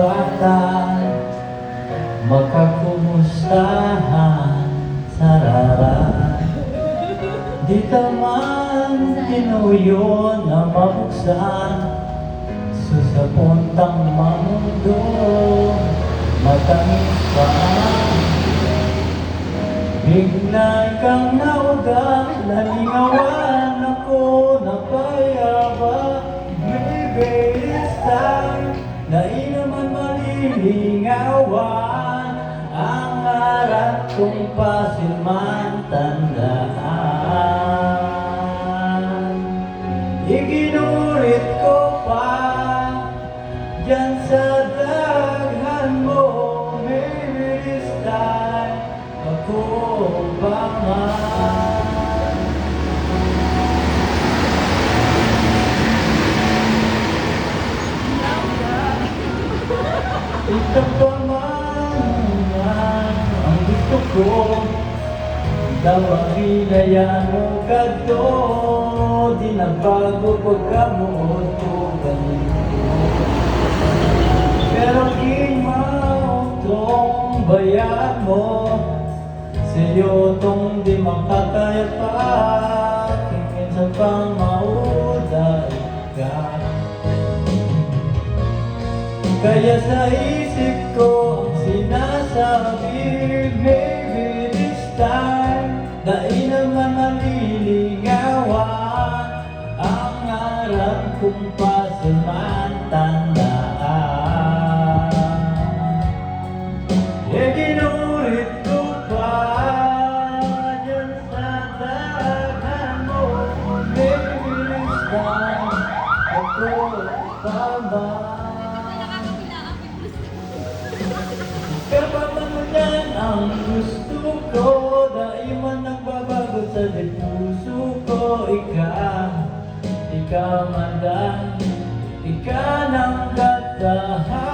kagubatan, makakumustahan sa raran. Di ka man tinuyo na mabuksan, susapuntang mundo, matamis pa. Bigla kang nauga, nalingawan ako, napayaba. Baby, this time, dahil naman malilingawan, ang harap kong pasimantandaan. Iginulit ko pa, dyan sa daghan mo, baby, this time, ako ba man? Ikaw ba man ang gusto ko? Daw ang hinayaan mo kadto, di na bago pagkamuot ko ganito. Pero king-mao tong bayaan mo, sa'yo tong di makakaya pa, kingin sa pang mauday ka. Kaya sa isip ko ang sinasabi, maybe this time, dahil naman maliligawan, ang harap kong pasimantandaan. Ginulit ko pa, dyan sa daghan mo, maybe this time, ako pa ba? Kapamamulan ang gusto ko, dahil man nagbabago sa puso ko. Ikaw man lang, ikaw ng katahan.